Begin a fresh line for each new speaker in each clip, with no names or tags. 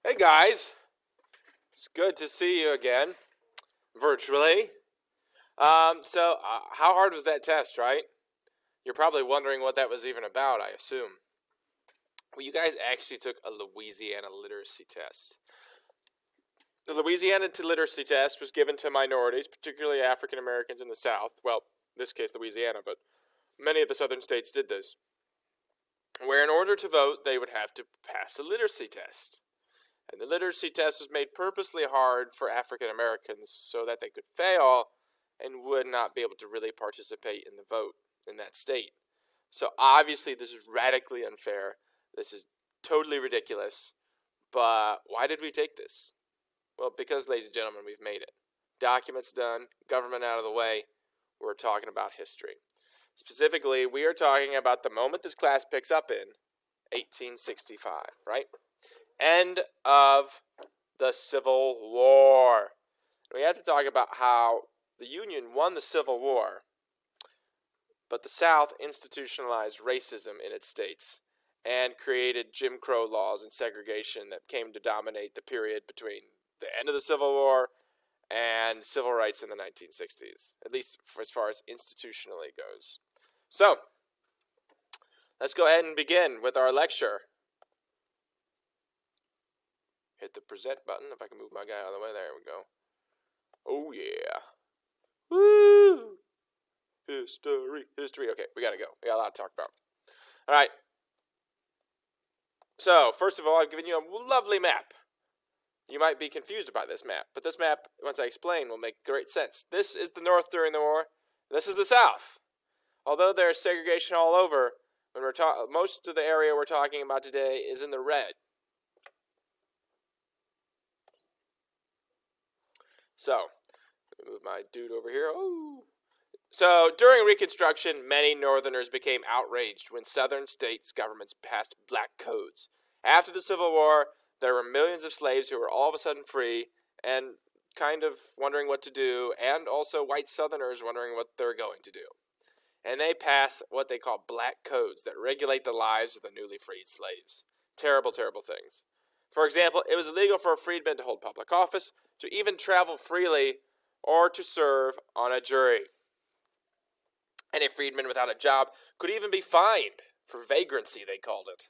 Hey guys, it's good to see you again, virtually. How hard was that test, right? You're probably wondering what that was even about, I assume. Well, you guys actually took a Louisiana literacy test. The Louisiana literacy test was given to minorities, particularly African Americans in the South. Well, in this case, Louisiana, but many of the southern states did this. Where in order to vote, they would have to pass a literacy test. And the literacy test was made purposely hard for African Americans so that they could fail and would not be able to really participate in the vote in that state. So obviously this is radically unfair. This is totally ridiculous. But why did we take this? Well, because, ladies and gentlemen, we've made it. Documents done, government out of the way. We're talking about history. Specifically, we are talking about the moment this class picks up in 1865, right? End of the Civil War. We have to talk about how the Union won the Civil War, but the South institutionalized racism in its states and created Jim Crow laws and segregation that came to dominate the period between the end of the Civil War and civil rights in the 1960s, at least as far as institutionally goes. So, let's go ahead and begin with our lecture. Hit the present button. If I can move my guy out of the way. There we go. Oh, yeah. Woo! History. Okay, we gotta go. We got a lot to talk about. All right. So, first of all, I've given you a lovely map. You might be confused about this map, but this map, once I explain, will make great sense. This is the North during the war. This is the South. Although there's segregation all over, when most of the area we're talking about today is in the red. So, let me move my dude over here. Oh. So, during Reconstruction, many Northerners became outraged when Southern states' governments passed black codes. After the Civil War, there were millions of slaves who were all of a sudden free and kind of wondering what to do, and also white Southerners wondering what they're going to do. And they pass what they call black codes that regulate the lives of the newly freed slaves. Terrible, terrible things. For example, it was illegal for a freedman to hold public office, to even travel freely, or to serve on a jury. Any freedman without a job could even be fined for vagrancy, they called it.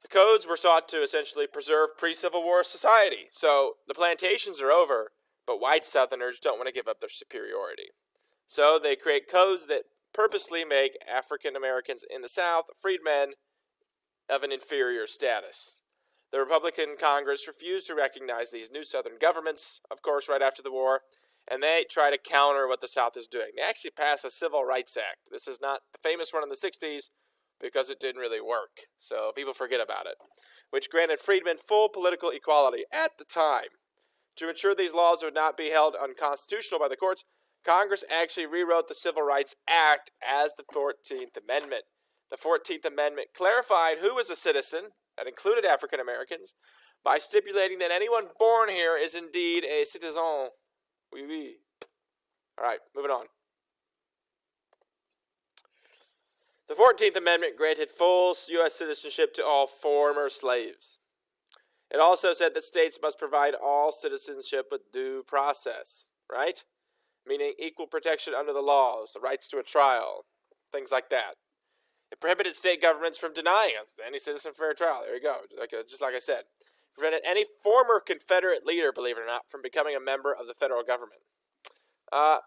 The codes were sought to essentially preserve pre-Civil War society. So the plantations are over, but white Southerners don't want to give up their superiority. So they create codes that purposely make African Americans in the South freedmen of an inferior status. The Republican Congress refused to recognize these new Southern governments, of course, right after the war, and they try to counter what the South is doing. They actually pass a Civil Rights Act. This is not the famous one in the 60s because it didn't really work, so people forget about it, which granted freedmen full political equality at the time. To ensure these laws would not be held unconstitutional by the courts, Congress actually rewrote the Civil Rights Act as the 14th Amendment. The 14th Amendment clarified who was a citizen, that included African Americans, by stipulating that anyone born here is indeed a citizen. Oui, oui. All right, moving on. The 14th Amendment granted full U.S. citizenship to all former slaves. It also said that states must provide all citizenship with due process, right? Meaning equal protection under the laws, the rights to a trial, things like that. It prohibited state governments from denying any citizen fair trial. There you go, just like I said. It prevented any former Confederate leader, believe it or not, from becoming a member of the federal government.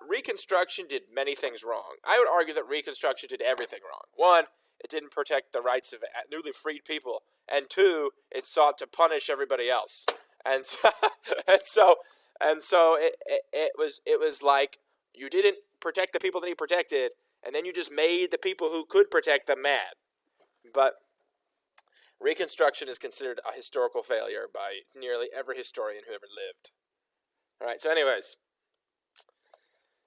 Reconstruction did many things wrong. I would argue that Reconstruction did everything wrong. One, it didn't protect the rights of newly freed people, and two, it sought to punish everybody else. And so, it was like you didn't protect the people that he protected, and then you just made the people who could protect them mad. But Reconstruction is considered a historical failure by nearly every historian who ever lived. All right. So, anyways.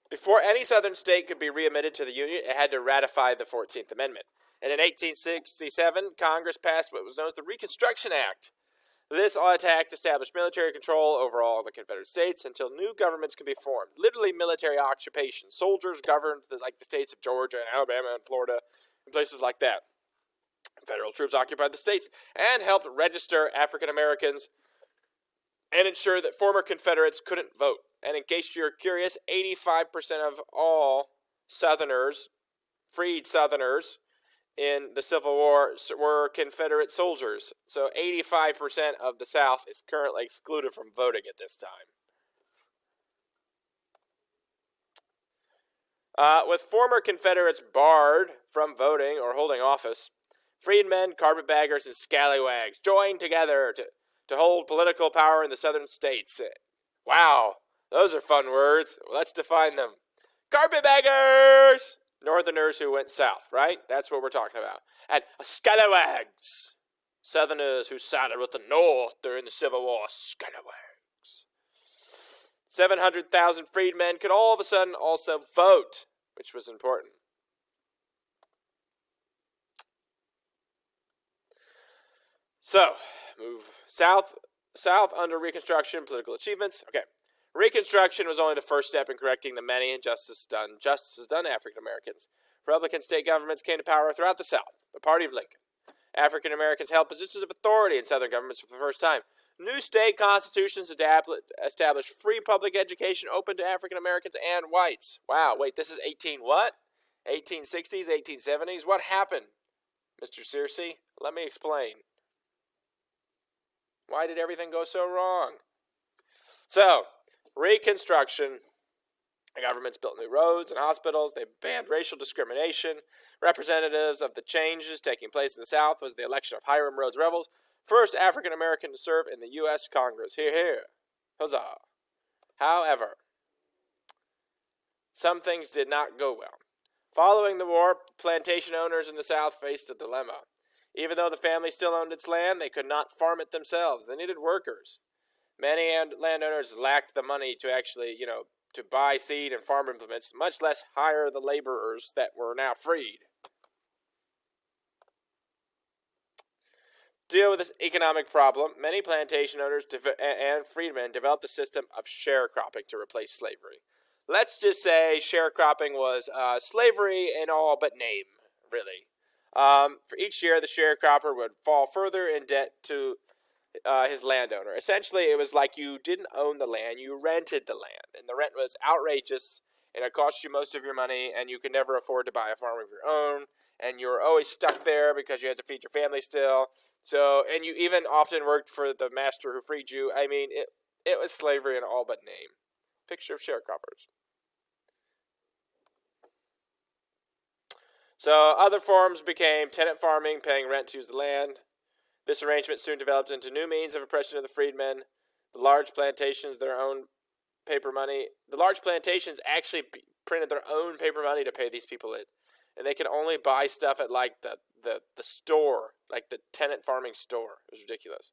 Before any Southern state could be readmitted to the Union, it had to ratify the 14th Amendment. And in 1867, Congress passed what was known as the Reconstruction Act. This act established military control over all the Confederate states until new governments could be formed. Literally military occupation. Soldiers governed the states of Georgia and Alabama and Florida and places like that. Federal troops occupied the states and helped register African Americans and ensure that former Confederates couldn't vote. And in case you're curious, 85% of all Southerners, freed Southerners, in the Civil War were Confederate soldiers. So 85% of the South is currently excluded from voting at this time. With former Confederates barred from voting or holding office, freedmen, carpetbaggers, and scallywags joined together to hold political power in the southern states. Wow, those are fun words. Let's define them. Carpetbaggers! Northerners who went south, right? That's what we're talking about. And scallywags! Southerners who sided with the North during the Civil War. Scallywags. 700,000 freedmen could all of a sudden also vote, which was important. So, move south under Reconstruction, political achievements. Okay. Reconstruction was only the first step in correcting the many injustices done African Americans. Republican state governments came to power throughout the South, the party of Lincoln. African Americans held positions of authority in Southern governments for the first time. New state constitutions established free public education open to African Americans and whites. Wow, wait, this is 1860s, 1870s? What happened, Mr. Searcy? Let me explain. Why did everything go so wrong? So, Reconstruction. The governments built new roads and hospitals. They banned racial discrimination. Representatives of the changes taking place in the South was the election of Hiram Rhodes Revels, first African American to serve in the U.S. Congress. Hear, hear. Huzzah. However, some things did not go well. Following the war, plantation owners in the South faced a dilemma. Even though the family still owned its land, they could not farm it themselves. They needed workers. Many landowners lacked the money to actually, to buy seed and farm implements, much less hire the laborers that were now freed. To deal with this economic problem, many plantation owners and freedmen developed a system of sharecropping to replace slavery. Let's just say sharecropping was slavery in all but name, really. For each year, the sharecropper would fall further in debt to his landowner. Essentially, it was like you didn't own the land, you rented the land. And the rent was outrageous, and it cost you most of your money, and you could never afford to buy a farm of your own. And you were always stuck there because you had to feed your family still. So, and you even often worked for the master who freed you. I mean, it was slavery in all but name. Picture of sharecroppers. So, other forms became tenant farming, paying rent to use the land. This arrangement soon developed into new means of oppression of the freedmen. The large plantations, their own paper money. The large plantations actually printed their own paper money to pay these people in. And they could only buy stuff at like the store, like the tenant farming store. It was ridiculous.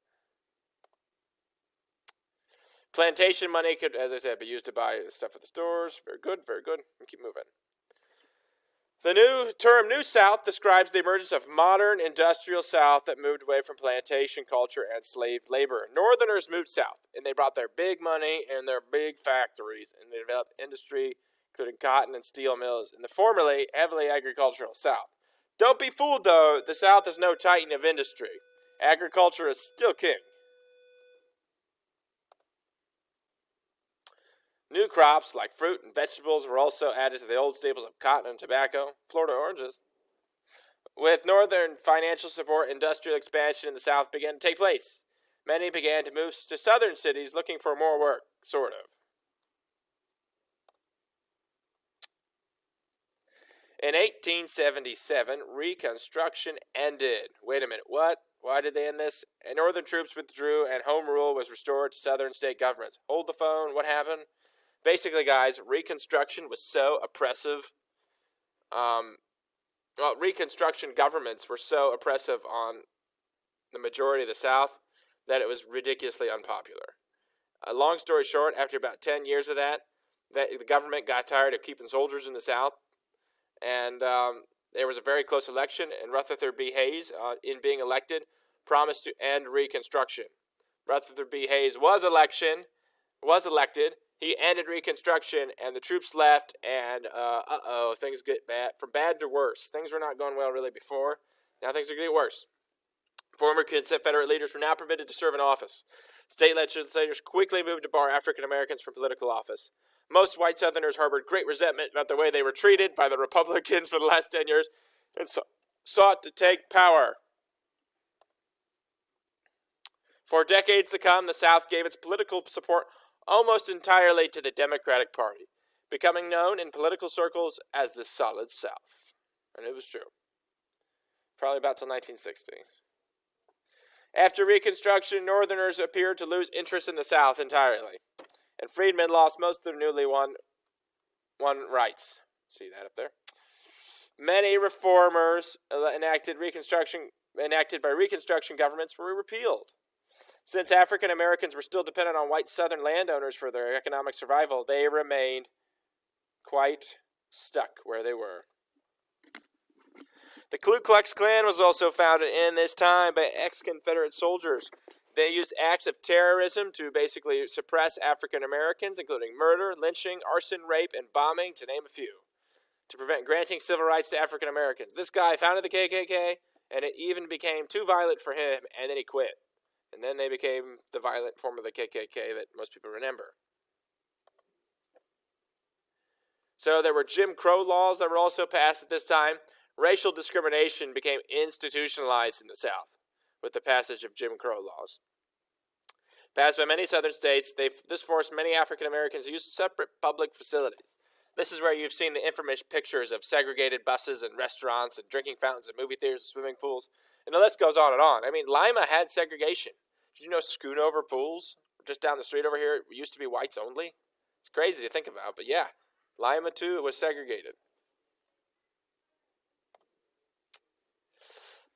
Plantation money could, as I said, be used to buy stuff at the stores. Very good, very good. We'll keep moving. The new term New South describes the emergence of modern industrial South that moved away from plantation culture and slave labor. Northerners moved south, and they brought their big money and their big factories, and they developed industry, including cotton and steel mills, in the formerly heavily agricultural South. Don't be fooled, though. The South is no titan of industry. Agriculture is still king. New crops like fruit and vegetables were also added to the old staples of cotton and tobacco, Florida oranges. With northern financial support, industrial expansion in the South began to take place. Many began to move to southern cities looking for more work, sort of. In 1877, Reconstruction ended. Wait a minute, what? Why did they end this? And northern troops withdrew and home rule was restored to southern state governments. Hold the phone, what happened? Basically, guys, Reconstruction was so oppressive. Reconstruction governments were so oppressive on the majority of the South that it was ridiculously unpopular. Long story short, after about 10 years of that, the government got tired of keeping soldiers in the South, and there was a very close election, and Rutherford B. Hayes, in being elected, promised to end Reconstruction. Rutherford B. Hayes was elected. He ended Reconstruction, and the troops left, and things get bad. From bad to worse. Things were not going well really before, Now things are getting worse. Former Confederate leaders were now permitted to serve in office. State legislators quickly moved to bar African Americans from political office. Most white Southerners harbored great resentment about the way they were treated by the Republicans for the last 10 years and sought to take power. For decades to come, the South gave its political support almost entirely to the Democratic Party, becoming known in political circles as the Solid South. And it was true. Probably about till 1960. After Reconstruction, Northerners appeared to lose interest in the South entirely, and freedmen lost most of their newly won rights. See that up there? Many reformers enacted by Reconstruction governments were repealed. Since African Americans were still dependent on white Southern landowners for their economic survival, they remained quite stuck where they were. The Ku Klux Klan was also founded in this time by ex-Confederate soldiers. They used acts of terrorism to basically suppress African Americans, including murder, lynching, arson, rape, and bombing, to name a few, to prevent granting civil rights to African Americans. This guy founded the KKK, and it even became too violent for him, and then he quit. And then they became the violent form of the KKK that most people remember. So there were Jim Crow laws that were also passed at this time. Racial discrimination became institutionalized in the South with the passage of Jim Crow laws. Passed by many southern states, this forced many African Americans to use separate public facilities. This is where you've seen the infamous pictures of segregated buses and restaurants and drinking fountains and movie theaters and swimming pools. And the list goes on and on. I mean, Lima had segregation. Did you know Schoonover Pools, just down the street over here, used to be whites only? It's crazy to think about, but yeah. Lima, too, was segregated.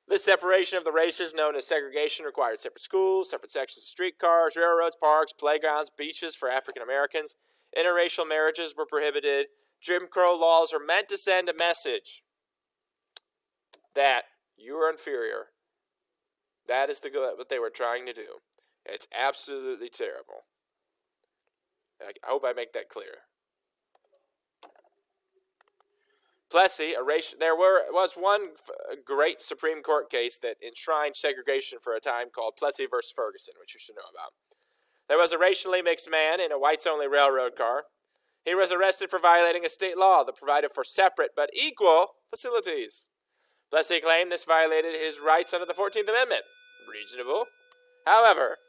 This separation of the races, known as segregation, required separate schools, separate sections of streetcars, railroads, parks, playgrounds, beaches for African Americans. Interracial marriages were prohibited. Jim Crow laws are meant to send a message that you are inferior. That is what they were trying to do. It's absolutely terrible. I hope I make that clear. Plessy, there was one great Supreme Court case that enshrined segregation for a time called Plessy v. Ferguson, which you should know about. There was a racially mixed man in a whites-only railroad car. He was arrested for violating a state law that provided for separate but equal facilities. Plessy claimed this violated his rights under the 14th Amendment. Reasonable. However,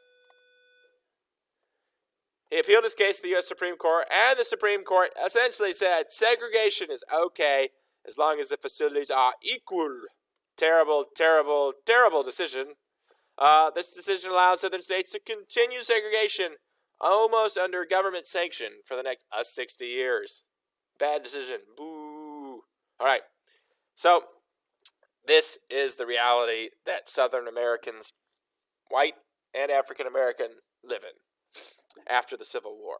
he appealed his case to the U.S. Supreme Court, and the Supreme Court essentially said segregation is okay as long as the facilities are equal. Terrible, terrible, terrible decision. This decision allows southern states to continue segregation almost under government sanction for the next 60 years. Bad decision. Boo. All right. So, this is the reality that Southern Americans, white and African American, live in after the Civil War.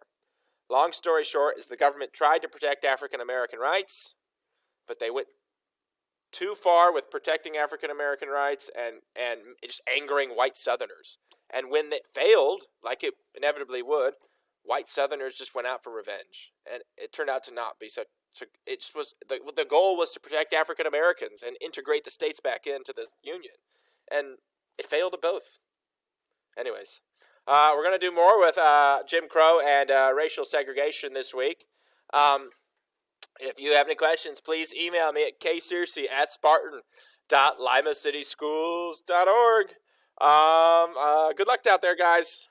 Long story short is the government tried to protect African American rights, but they went too far with protecting African American rights and just angering white Southerners. And when it failed, like it inevitably would, white Southerners just went out for revenge. And it turned out to not be such. It just was the goal was to protect African Americans and integrate the states back into the Union, and it failed at both. Anyways, we're gonna do more with Jim Crow and racial segregation this week. If you have any questions, please email me at ksearcy@spartan.limacity.schools.org. Good luck out there, guys.